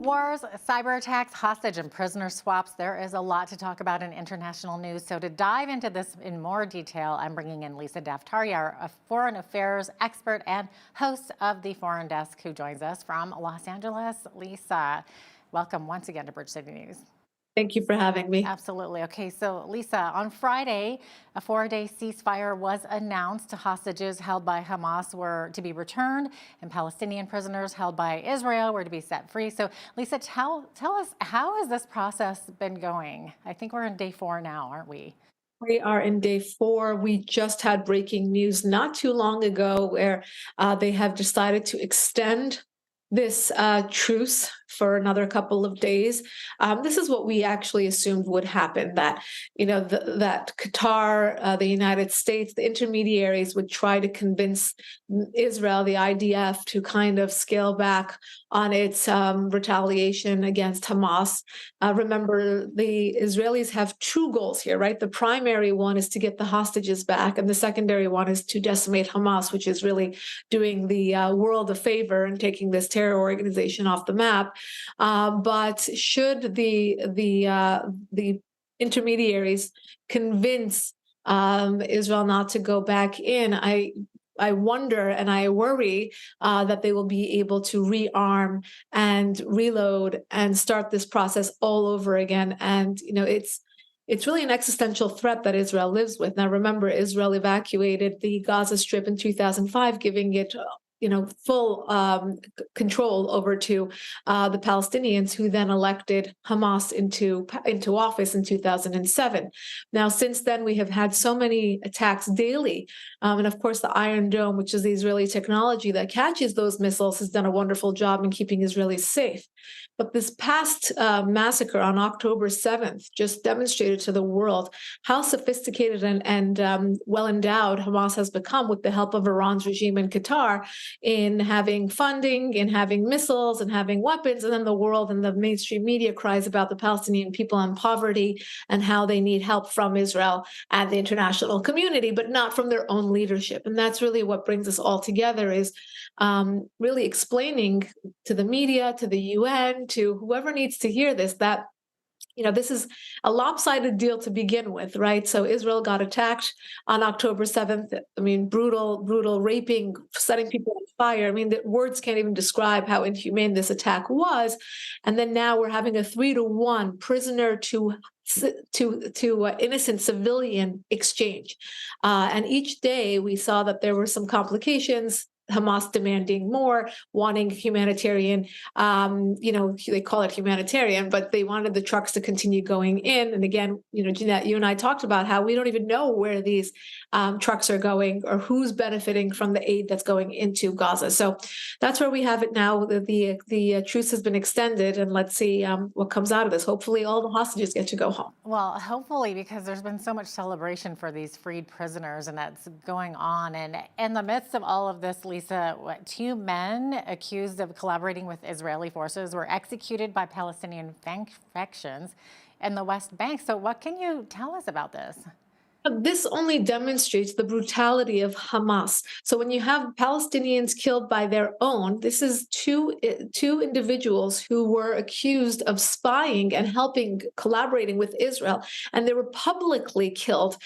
Wars, cyber attacks, hostage and prisoner swaps. There is a lot to talk about in international news. So to dive into this in more detail, I'm bringing in Lisa Daftari, our foreign affairs expert and host of the Foreign Desk, who joins us from Los Angeles. Lisa, welcome once again to Bridge City News. Thank you for having me. Absolutely. Okay, so Lisa, on Friday, a 4-day ceasefire was announced. Hostages held by Hamas were to be returned, and Palestinian prisoners held by Israel were to be set free. So, Lisa, tell us, how has this process been going? I think we're in day 4 now, aren't we? We are in day 4. We just had breaking news not too long ago where they have decided to extend this truce for another couple of days. This is what we actually assumed would happen, that, that Qatar, the United States, the intermediaries would try to convince Israel, the IDF, to kind of scale back on its retaliation against Hamas. Remember, the Israelis have 2 goals here, right? The primary one is to get the hostages back, and the secondary one is to decimate Hamas, which is really doing the world a favor and taking this terror organization off the map. But should the intermediaries convince Israel not to go back in, I wonder and I worry that they will be able to rearm and reload and start this process all over again. And it's really an existential threat that Israel lives with. Now, remember, Israel evacuated the Gaza Strip in 2005, giving it full control over to the Palestinians, who then elected Hamas into office in 2007. Now, since then, we have had so many attacks daily. And of course, the Iron Dome, which is the Israeli technology that catches those missiles, has done a wonderful job in keeping Israelis safe. But this past massacre on October 7th just demonstrated to the world how sophisticated and well-endowed Hamas has become, with the help of Iran's regime in Qatar, in having funding, in having missiles, and having weapons. And then the world and the mainstream media cries about the Palestinian people and poverty and how they need help from Israel and the international community, but not from their own leadership. And that's really what brings us all together, is really explaining to the media, to the UN, to whoever needs to hear this, that this is a lopsided deal to begin with, right? So Israel got attacked on October 7th. I mean, brutal raping, setting people on fire. I mean, the words can't even describe how inhumane this attack was. And then now we're having a 3-to-1 prisoner to innocent civilian exchange. And each day we saw that there were some complications. Hamas demanding more, wanting humanitarian, they call it humanitarian, but they wanted the trucks to continue going in. And again, Jeanette, you and I talked about how we don't even know where these trucks are going or who's benefiting from the aid that's going into Gaza. So that's where we have it now. The truce has been extended, and let's see what comes out of this. Hopefully all the hostages get to go home. Well, hopefully, because there's been so much celebration for these freed prisoners, and that's going on. And in the midst of all of this, Lisa, 2 men accused of collaborating with Israeli forces were executed by Palestinian factions in the West Bank. So what can you tell us about this? This only demonstrates the brutality of Hamas. So when you have Palestinians killed by their own, this is two individuals who were accused of spying and collaborating with Israel, and they were publicly killed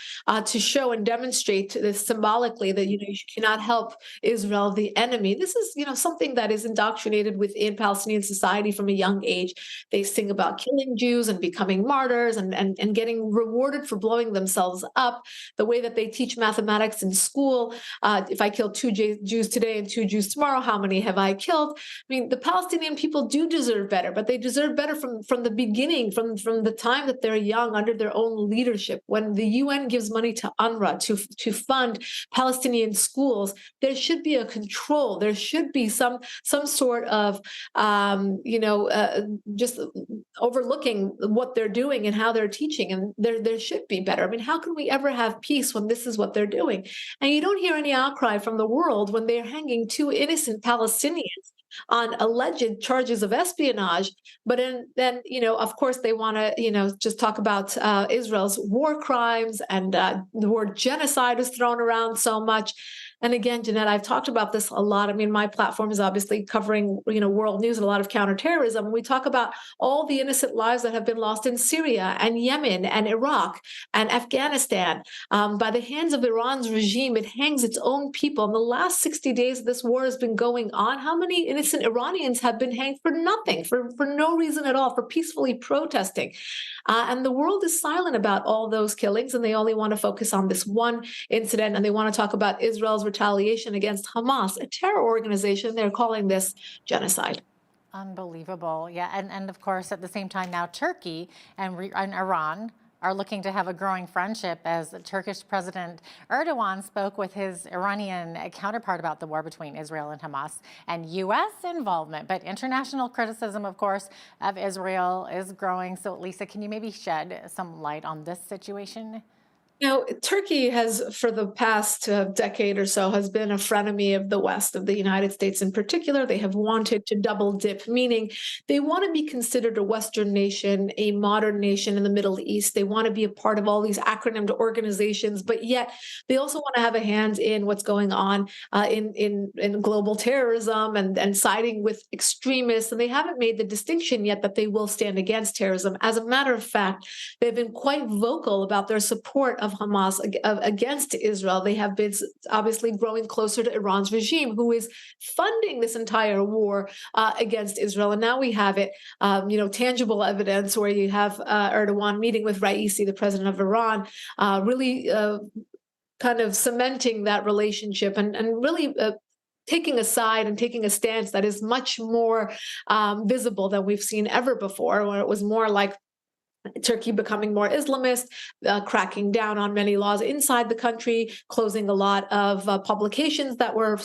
to show and demonstrate this symbolically that you cannot help Israel, the enemy. This is something that is indoctrinated within Palestinian society from a young age. They sing about killing Jews and becoming martyrs and getting rewarded for blowing themselves up. The way that they teach mathematics in school, if I kill 2 Jews today and 2 Jews tomorrow, how many have I killed? I mean, the Palestinian people do deserve better, but they deserve better from the beginning, from the time that they're young, under their own leadership. When the UN gives money to UNRWA to fund Palestinian schools, there should be a control. There should be some sort of just overlooking what they're doing and how they're teaching, and there should be better. I mean, how can we ever have peace when this is what they're doing? And you don't hear any outcry from the world when they're hanging 2 innocent Palestinians on alleged charges of espionage. But then, of course, they want to, just talk about Israel's war crimes, and the word genocide is thrown around so much. And again, Jeanette, I've talked about this a lot. I mean, my platform is obviously covering, world news and a lot of counterterrorism. We talk about all the innocent lives that have been lost in Syria and Yemen and Iraq and Afghanistan by the hands of Iran's regime. It hangs its own people. In the last 60 days, this war has been going on. How many innocent Iranians have been hanged for nothing, for no reason at all, for peacefully protesting? And the world is silent about all those killings, and they only want to focus on this one incident, and they want to talk about Israel's retaliation against Hamas, a terror organization. They're calling this genocide. Unbelievable. Yeah. And of course, at the same time now, Turkey and Iran are looking to have a growing friendship as Turkish President Erdogan spoke with his Iranian counterpart about the war between Israel and Hamas and U.S. involvement. But international criticism, of course, of Israel is growing. So, Lisa, can you maybe shed some light on this situation? Turkey has, for the past decade or so, has been a frenemy of the West, of the United States in particular. They have wanted to double dip, meaning they want to be considered a Western nation, a modern nation in the Middle East. They want to be a part of all these acronymed organizations, but yet they also want to have a hand in what's going on in global terrorism and siding with extremists. And they haven't made the distinction yet that they will stand against terrorism. As a matter of fact, they've been quite vocal about their support of Hamas against Israel. They have been obviously growing closer to Iran's regime, who is funding this entire war against Israel. And now we have it, tangible evidence where you have Erdogan meeting with Raisi, the president of Iran, really kind of cementing that relationship and really taking a side and taking a stance that is much more visible than we've seen ever before, where it was more like Turkey becoming more Islamist, cracking down on many laws inside the country, closing a lot of publications that were,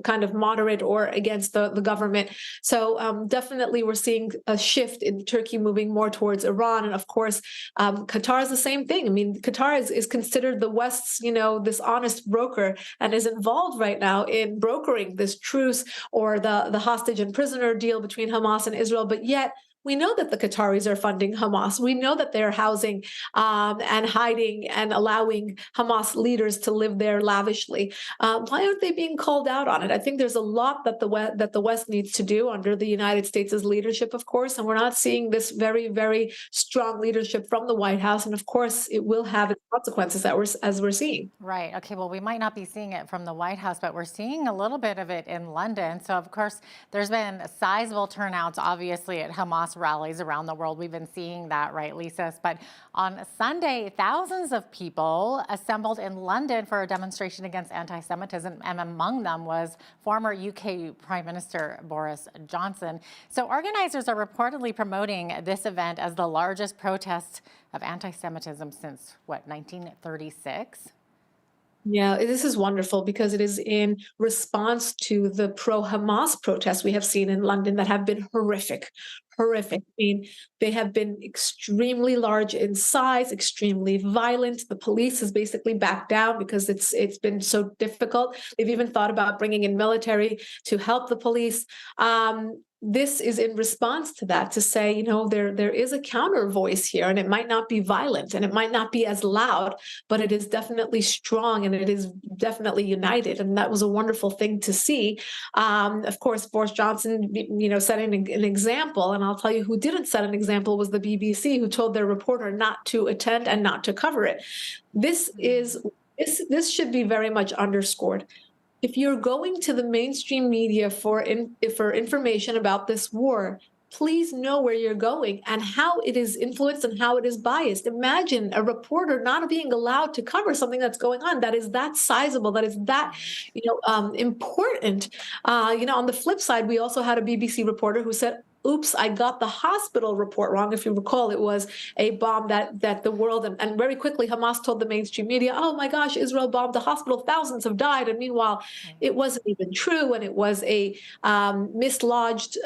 kind of moderate or against the government. So definitely we're seeing a shift in Turkey moving more towards Iran. And of course, Qatar is the same thing. I mean, Qatar is considered the West's, this honest broker and is involved right now in brokering this truce or the hostage and prisoner deal between Hamas and Israel. But yet, we know that the Qataris are funding Hamas. We know that they're housing and hiding and allowing Hamas leaders to live there lavishly. Why aren't they being called out on it? I think there's a lot that the West needs to do under the United States' leadership, of course, and we're not seeing this very, very strong leadership from the White House. And of course, it will have its consequences as we're seeing. Right. Okay. Well, we might not be seeing it from the White House, but we're seeing a little bit of it in London. So, of course, there's been sizable turnouts, obviously, at Hamas rallies around the world. We've been seeing that, right, Lisa? But on Sunday, thousands of people assembled in London for a demonstration against anti-Semitism, and among them was former UK Prime Minister Boris Johnson. So organizers are reportedly promoting this event as the largest protest of anti-Semitism since, 1936? Yeah, this is wonderful because it is in response to the pro-Hamas protests we have seen in London that have been horrific. Horrific. I mean, they have been extremely large in size, extremely violent. The police has basically backed down because it's been so difficult. They've even thought about bringing in military to help the police. This is in response to that, to say, there is a counter voice here, and it might not be violent and it might not be as loud, but it is definitely strong and it is definitely united. And that was a wonderful thing to see. Of course, Boris Johnson, setting an example, and I'll tell you who didn't set an example was the BBC, who told their reporter not to attend and not to cover it. This should be very much underscored. If you're going to the mainstream media for information about this war, please know where you're going and how it is influenced and how it is biased. Imagine a reporter not being allowed to cover something that's going on that is that sizable, that is that important. On the flip side, we also had a BBC reporter who said, oops, I got the hospital report wrong. If you recall, it was a bomb that the world, and very quickly Hamas told the mainstream media, oh my gosh, Israel bombed the hospital, thousands have died. And meanwhile, it wasn't even true. And it was a mislodged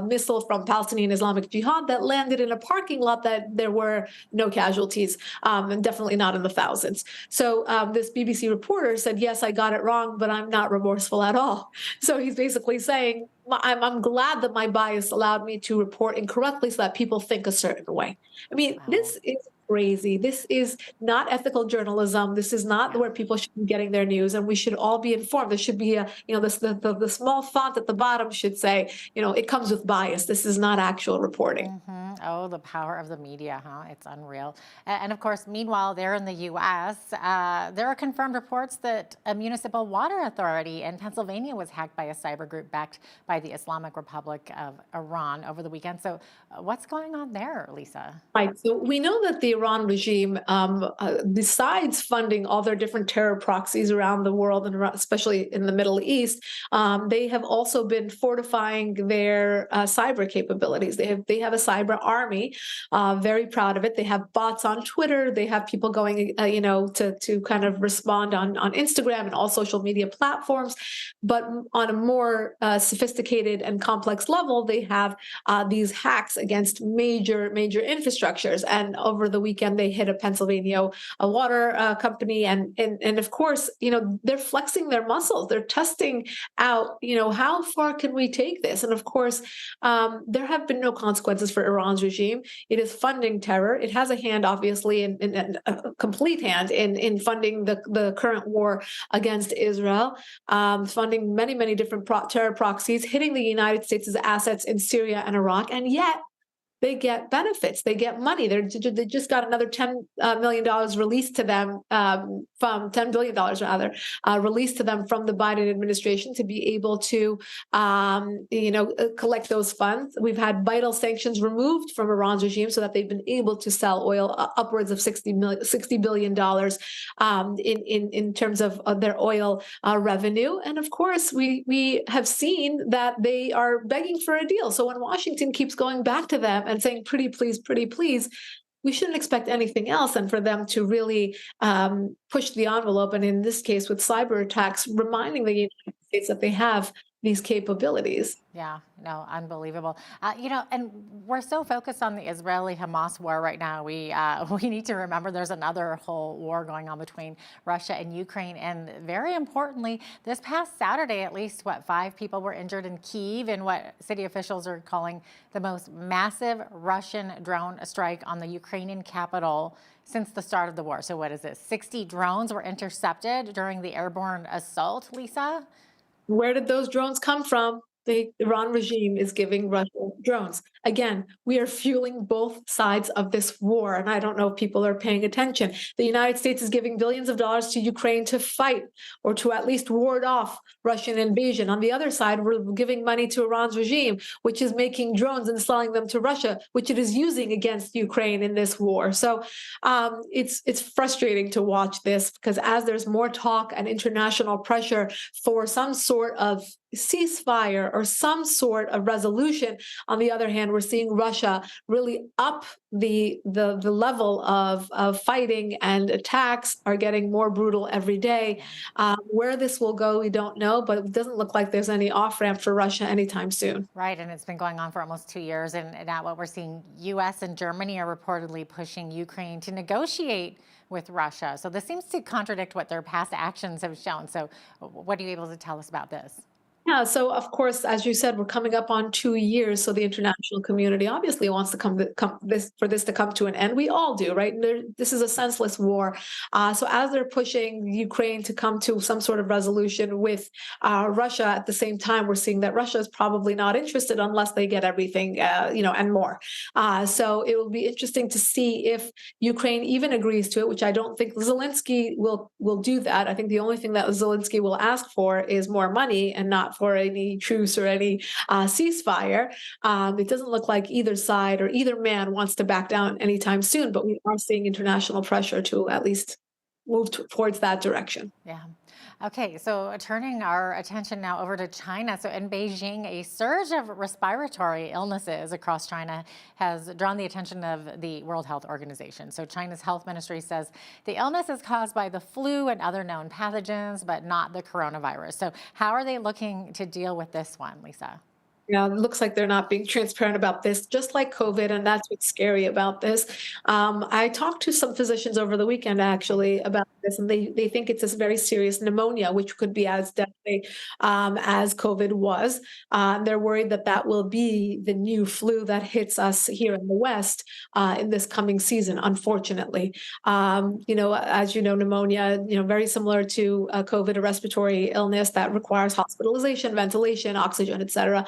missile from Palestinian Islamic Jihad that landed in a parking lot that there were no casualties, and definitely not in the thousands. So this BBC reporter said, yes, I got it wrong, but I'm not remorseful at all. So he's basically saying, I'm glad that my bias allowed me to report incorrectly so that people think a certain way. I mean, This is crazy. This is not ethical journalism. This is not where people should be getting their news, and we should all be informed. There should be a, the small font at the bottom should say, it comes with bias. This is not actual reporting. Oh, the power of the media, huh? It's unreal. And of course, meanwhile, there in the U.S., there are confirmed reports that a municipal water authority in Pennsylvania was hacked by a cyber group backed by the Islamic Republic of Iran over the weekend. So what's going on there, Lisa? Right. So we know that the Iran regime, besides funding all their different terror proxies around the world, and especially in the Middle East, they have also been fortifying their cyber capabilities. They have a cyber army, very proud of it. They have bots on Twitter. They have people going, to kind of respond on Instagram and all social media platforms. But on a more sophisticated and complex level, they have these hacks against major infrastructures. And over the weekend, they hit a Pennsylvania water company, and of course, they're flexing their muscles. They're testing out, how far can we take this? And of course, there have been no consequences for Iran's regime. It is funding terror. It has a hand, obviously, in a complete hand in funding the current war against Israel, funding many different terror proxies, hitting the United States' assets in Syria and Iraq, and yet they get benefits. They get money. They just got another $10 million released to them from $10 billion rather released to them from the Biden administration to be able to, collect those funds. We've had vital sanctions removed from Iran's regime so that they've been able to sell oil upwards of $60 billion in terms of their oil revenue. And of course, we have seen that they are begging for a deal. So when Washington keeps going back to them and saying, pretty please, we shouldn't expect anything else than for them to really push the envelope. And in this case, with cyber attacks, reminding the United States that they have these capabilities. Yeah, no, unbelievable. And we're so focused on the Israeli-Hamas war right now. We need to remember there's another whole war going on between Russia and Ukraine. And very importantly, this past Saturday, at least, 5 people were injured in Kyiv in what city officials are calling the most massive Russian drone strike on the Ukrainian capital since the start of the war. So what is this? 60 drones were intercepted during the airborne assault, Lisa? Where did those drones come from? The Iran regime is giving Russia drones. Again, we are fueling both sides of this war, and I don't know if people are paying attention. The United States is giving billions of dollars to Ukraine to fight or to at least ward off Russian invasion. On the other side, we're giving money to Iran's regime, which is making drones and selling them to Russia, which it is using against Ukraine in this war. So it's frustrating to watch this, because as there's more talk and international pressure for some sort of ceasefire or some sort of resolution, on the other hand, we're seeing Russia really up the level of fighting, and attacks are getting more brutal every day. Where this will go, we don't know, but it doesn't look like there's any off-ramp for Russia anytime soon. Right, and it's been going on for almost 2 years, and now what we're seeing, U.S. and Germany are reportedly pushing Ukraine to negotiate with Russia. So this seems to contradict what their past actions have shown. So what are you able to tell us about this? Yeah, so of course, as you said, we're coming up on 2 years. So the international community obviously wants for this to come to an end. We all do, right? This is a senseless war. So as they're pushing Ukraine to come to some sort of resolution with Russia, at the same time, we're seeing that Russia is probably not interested unless they get everything, and more. So it will be interesting to see if Ukraine even agrees to it, which I don't think Zelensky will do that. I think the only thing that Zelensky will ask for is more money, and not for any truce or any ceasefire. It doesn't look like either side or either man wants to back down anytime soon, but we are seeing international pressure to at least move towards that direction. Yeah. Okay, so turning our attention now over to China. So in Beijing, a surge of respiratory illnesses across China has drawn the attention of the World Health Organization. So China's health ministry says the illness is caused by the flu and other known pathogens, but not the coronavirus. So how are they looking to deal with this one, Lisa? Yeah, it looks like they're not being transparent about this, just like COVID, and that's what's scary about this. I talked to some physicians over the weekend actually about this, and they think it's this very serious pneumonia, which could be as deadly as COVID was. They're worried that that will be the new flu that hits us here in the West in this coming season, unfortunately. As you know, pneumonia, very similar to COVID, a respiratory illness that requires hospitalization, ventilation, oxygen, et cetera.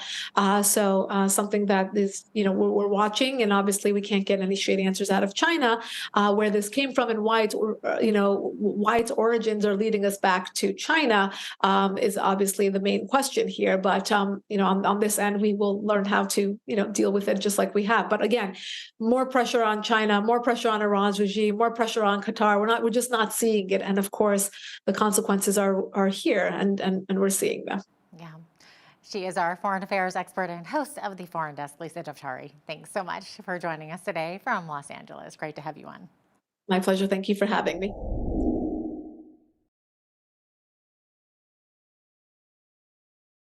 So something that is, we're watching, and obviously we can't get any straight answers out of China, where this came from and why its origins are leading us back to China is obviously the main question here. But on this end, we will learn how to deal with it just like we have. But again, more pressure on China, more pressure on Iran's regime, more pressure on Qatar. We're just not seeing it, and of course, the consequences are here, and we're seeing them. Yeah. She is our foreign affairs expert and host of the Foreign Desk, Lisa Daftari. Thanks so much for joining us today from Los Angeles. Great to have you on. My pleasure. Thank you for having me.